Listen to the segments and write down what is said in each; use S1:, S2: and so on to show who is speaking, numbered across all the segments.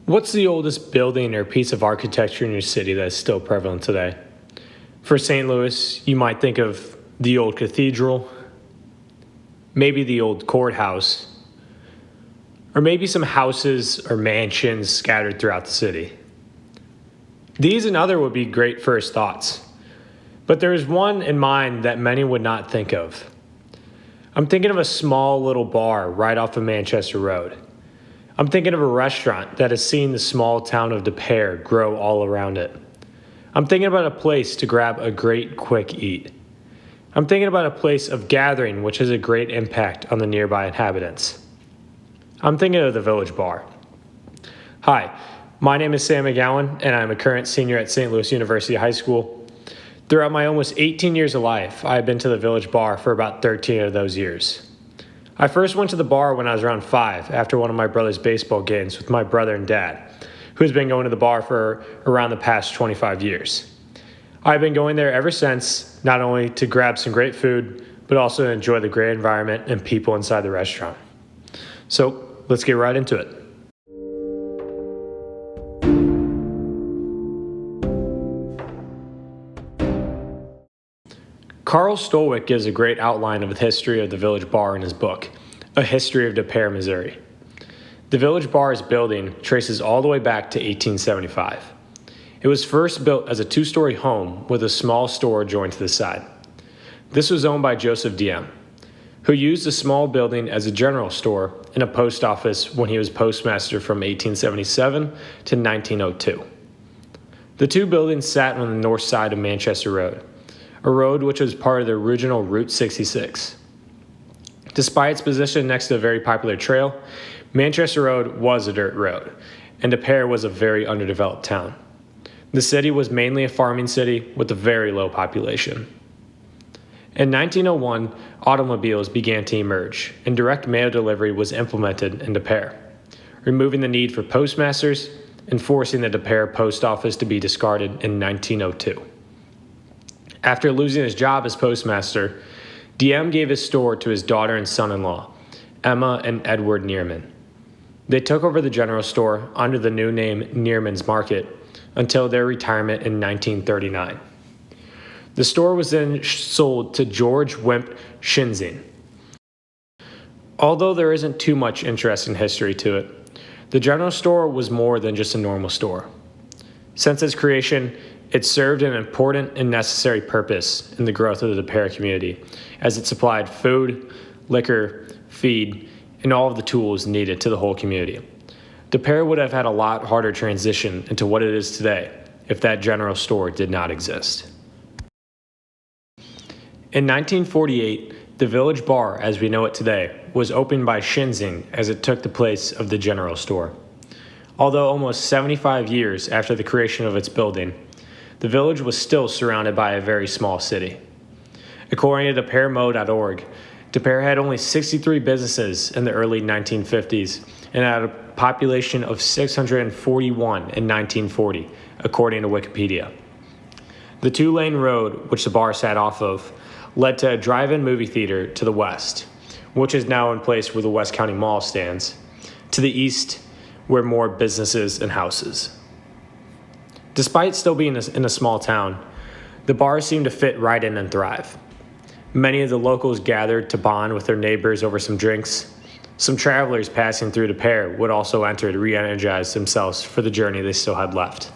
S1: What's the oldest building or piece of architecture in your city that is still prevalent today? For St. Louis, you might think of the old cathedral, maybe the old courthouse, or maybe some houses or mansions scattered throughout the city. These and other would be great first thoughts, but there is one in mind that many would not think of. I'm thinking of a small little bar right off of Manchester Road. I'm thinking of a restaurant that has seen the small town of De Pere grow all around it. I'm thinking about a place to grab a great quick eat. I'm thinking about a place of gathering which has a great impact on the nearby inhabitants. I'm thinking of the Village Bar. Hi, my name is Sam McGowan, and I'm a current senior at St. Louis University High School. Throughout my almost 18 years of life, I have been to the Village Bar for about 13 of those years. I first went to the bar when I was around 5 after one of my brother's baseball games with my brother and dad, who has been going to the bar for around the past 25 years. I've been going there ever since, not only to grab some great food, but also to enjoy the great environment and people inside the restaurant. So let's get right into it. Carl Stolwick gives a great outline of the history of the Village Bar in his book, A History of De Pere, Missouri. The Village Bar's building traces all the way back to 1875. It was first built as a 2-story home with a small store joined to the side. This was owned by Joseph Diem, who used the small building as a general store and a post office when he was postmaster from 1877 to 1902. The two buildings sat on the north side of Manchester Road, a road which was part of the original Route 66. Despite its position next to a very popular trail, Manchester Road was a dirt road, and De Pere was a very underdeveloped town. The city was mainly a farming city with a very low population. In 1901, automobiles began to emerge, and direct mail delivery was implemented in De Pere, removing the need for postmasters and forcing the De Pere post office to be discarded in 1902. After losing his job as postmaster, Diem gave his store to his daughter and son-in-law, Emma and Edward Neerman. They took over the general store under the new name Neerman's Market until their retirement in 1939. The store was then sold to George Wimp Shinzing. Although there isn't too much interesting history to it, the general store was more than just a normal store. Since its creation, it served an important and necessary purpose in the growth of the De Pere community, as it supplied food, liquor, feed, and all of the tools needed to the whole community. De Pere would have had a lot harder transition into what it is today if that general store did not exist. In 1948, the Village Bar, as we know it today, was opened by Shinzing as it took the place of the general store. Although almost 75 years after the creation of its building, the village was still surrounded by a very small city. According to DePereMo.org, De Pere had only 63 businesses in the early 1950s and had a population of 641 in 1940, according to Wikipedia. The 2-lane road, which the bar sat off of, led to a drive-in movie theater to the west, which is now in place where the West County Mall stands, to the east, where more businesses and houses. Despite still being in a small town, the bar seemed to fit right in and thrive. Many of the locals gathered to bond with their neighbors over some drinks. Some travelers passing through De Pere would also enter to re-energize themselves for the journey they still had left.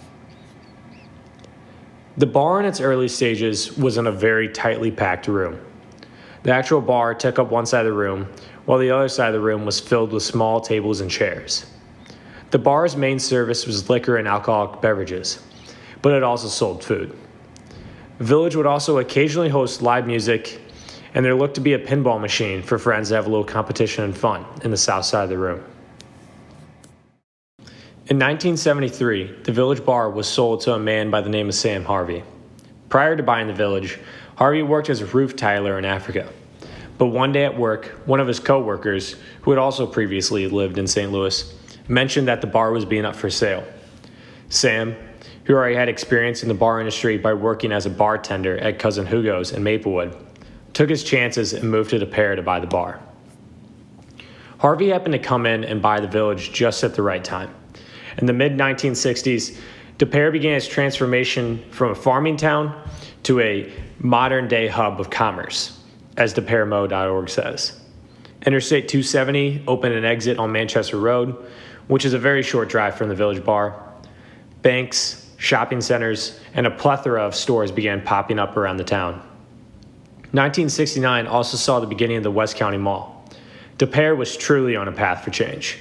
S1: The bar in its early stages was in a very tightly packed room. The actual bar took up one side of the room, while the other side of the room was filled with small tables and chairs. The bar's main service was liquor and alcoholic beverages, but it also sold food. Village would also occasionally host live music, and there looked to be a pinball machine for friends to have a little competition and fun in the south side of the room. In 1973, the Village Bar was sold to a man by the name of Sam Harvey. Prior to buying the Village, Harvey worked as a roof tiler in Africa. But one day at work, one of his co-workers, who had also previously lived in St. Louis, mentioned that the bar was being up for sale. Sam, who already had experience in the bar industry by working as a bartender at Cousin Hugo's in Maplewood, took his chances and moved to De Pere to buy the bar. Harvey happened to come in and buy the Village just at the right time, In the mid-1960s, De Pere began its transformation from a farming town to a modern-day hub of commerce, as deperemo.org says. Interstate 270 opened an exit on Manchester Road, which is a very short drive from the Village Bar. Banks, shopping centers, and a plethora of stores began popping up around the town. 1969 also saw the beginning of the West County Mall. De Pere was truly on a path for change.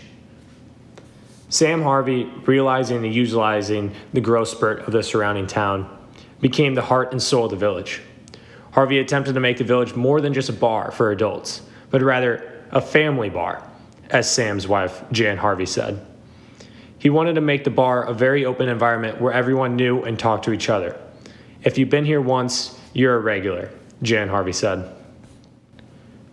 S1: Sam Harvey, realizing and utilizing the growth spurt of the surrounding town, became the heart and soul of the village. Harvey attempted to make the village more than just a bar for adults, but rather a family bar, as Sam's wife, Jan Harvey, said. He wanted to make the bar a very open environment where everyone knew and talked to each other. If you've been here once, you're a regular, Jan Harvey said.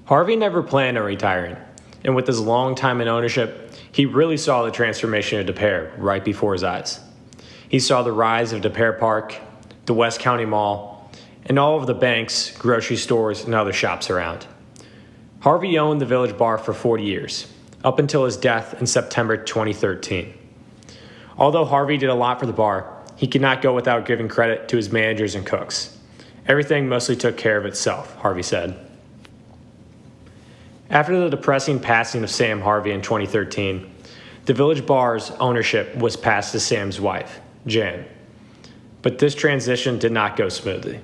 S1: Harvey never planned on retiring, and with his long time in ownership, he really saw the transformation of De Pere right before his eyes. He saw the rise of De Pere Park, the West County Mall, and all of the banks, grocery stores, and other shops around. Harvey owned the Village Bar for 40 years, up until his death in September 2013. Although Harvey did a lot for the bar, he could not go without giving credit to his managers and cooks. Everything mostly took care of itself, Harvey said. After the depressing passing of Sam Harvey in 2013, the Village Bar's ownership was passed to Sam's wife, Jan. But this transition did not go smoothly.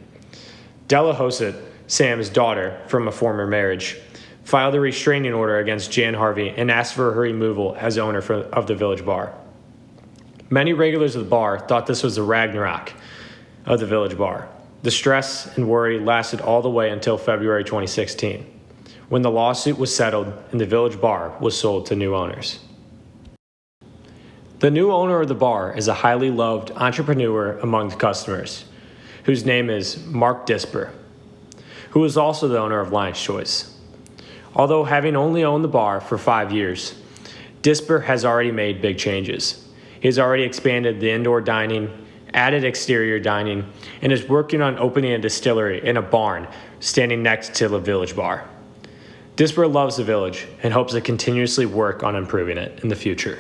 S1: Della Hossett, Sam's daughter from a former marriage, filed a restraining order against Jan Harvey and asked for her removal as owner of the Village Bar. Many regulars of the bar thought this was the Ragnarok of the Village Bar. The stress and worry lasted all the way until February 2016, when the lawsuit was settled and the Village Bar was sold to new owners. The new owner of the bar is a highly loved entrepreneur among the customers, whose name is Mark Disper, who is also the owner of Lion's Choice. Although having only owned the bar for 5 years, Disper has already made big changes. He has already expanded the indoor dining, added exterior dining, and is working on opening a distillery in a barn standing next to the Village Bar. Disper loves the village and hopes to continuously work on improving it in the future.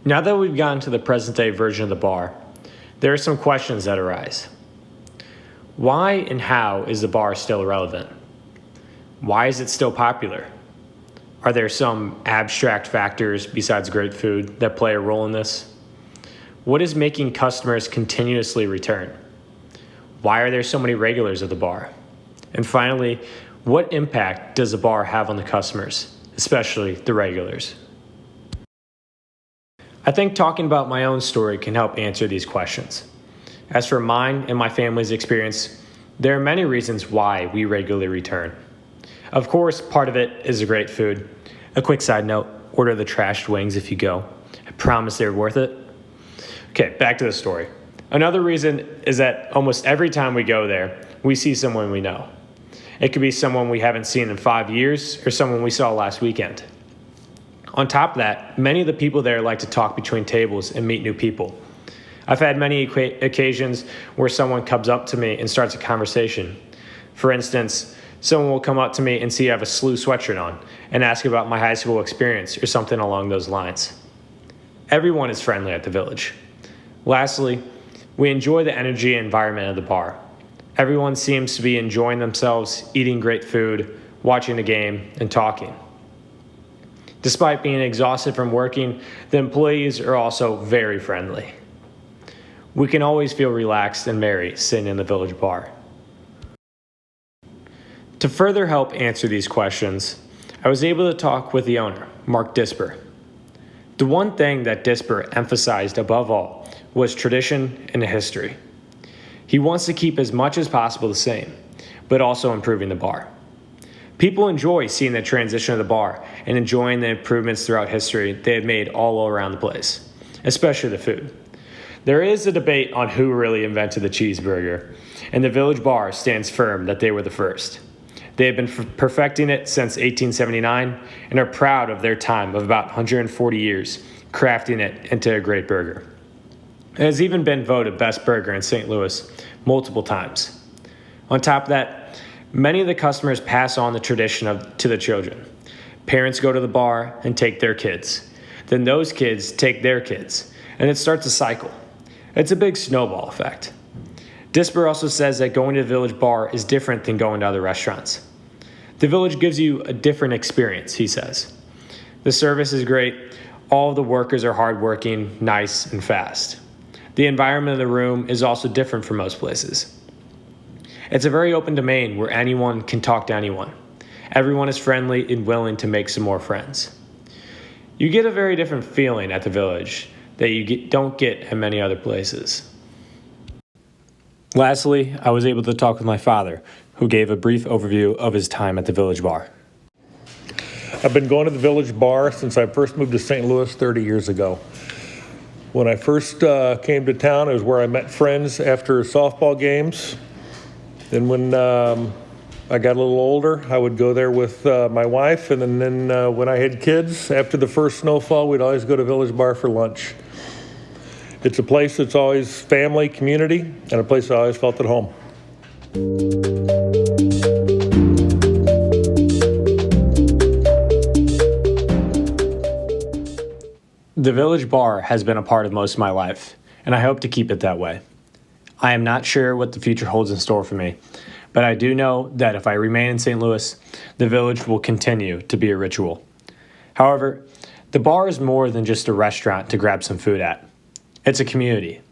S1: Now that we've gotten to the present day version of the bar, there are some questions that arise. Why and how is the bar still relevant? Why is it still popular? Are there some abstract factors besides great food that play a role in this? What is making customers continuously return? Why are there so many regulars at the bar? And finally, what impact does the bar have on the customers, especially the regulars? I think talking about my own story can help answer these questions. As for mine and my family's experience, there are many reasons why we regularly return. Of course, part of it is the great food. A quick side note, order the trashed wings if you go. I promise they're worth it. Okay, back to the story. Another reason is that almost every time we go there, we see someone we know. It could be someone we haven't seen in 5 years or someone we saw last weekend. On top of that, many of the people there like to talk between tables and meet new people. I've had many occasions where someone comes up to me and starts a conversation. For instance, someone will come up to me and see I have a SLU sweatshirt on and ask about my high school experience or something along those lines. Everyone is friendly at the village. Lastly, we enjoy the energy and environment of the bar. Everyone seems to be enjoying themselves, eating great food, watching the game, and talking. Despite being exhausted from working, the employees are also very friendly. We can always feel relaxed and merry sitting in the Village Bar. To further help answer these questions, I was able to talk with the owner, Mark Disper. The one thing that Disper emphasized above all was tradition and history. He wants to keep as much as possible the same, but also improving the bar. People enjoy seeing the transition of the bar and enjoying the improvements throughout history they have made all around the place, especially the food. There is a debate on who really invented the cheeseburger, and the Village Bar stands firm that they were the first. They have been perfecting it since 1879 and are proud of their time of about 140 years, crafting it into a great burger. It has even been voted best burger in St. Louis multiple times. On top of that, Many of the customers pass on the tradition to the children. Parents go to the bar and take their kids. Then those kids take their kids, and it starts a cycle. It's a big snowball effect. Disper also says that going to the Village Bar is different than going to other restaurants. The Village gives you a different experience, he says. The service is great. All of the workers are hardworking, nice, and fast. The environment of the room is also different from most places. It's a very open domain where anyone can talk to anyone. Everyone is friendly and willing to make some more friends. You get a very different feeling at the Village that you don't get at many other places. Lastly, I was able to talk with my father, who gave a brief overview of his time at the Village Bar.
S2: I've been going to the Village Bar since I first moved to St. Louis 30 years ago. When I first came to town, it was where I met friends after softball games. Then when I got a little older, I would go there with my wife, and then when I had kids, after the first snowfall, we'd always go to Village Bar for lunch. It's a place that's always family, community, and a place I always felt at home.
S1: The Village Bar has been a part of most of my life, and I hope to keep it that way. I am not sure what the future holds in store for me, but I do know that if I remain in St. Louis, the Village will continue to be a ritual. However, the bar is more than just a restaurant to grab some food at. It's a community.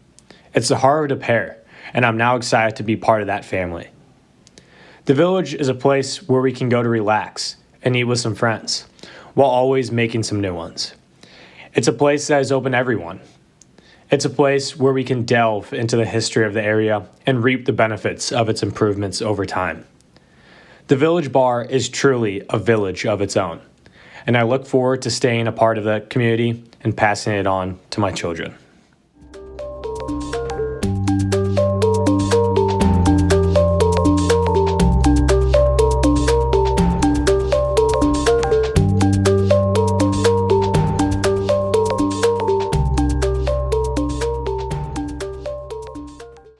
S1: It's the heart of the pair, and I'm now excited to be part of that family. The Village is a place where we can go to relax and eat with some friends, while always making some new ones. It's a place that is open to everyone. It's a place where we can delve into the history of the area and reap the benefits of its improvements over time. The Village Bar is truly a village of its own, and I look forward to staying a part of the community and passing it on to my children.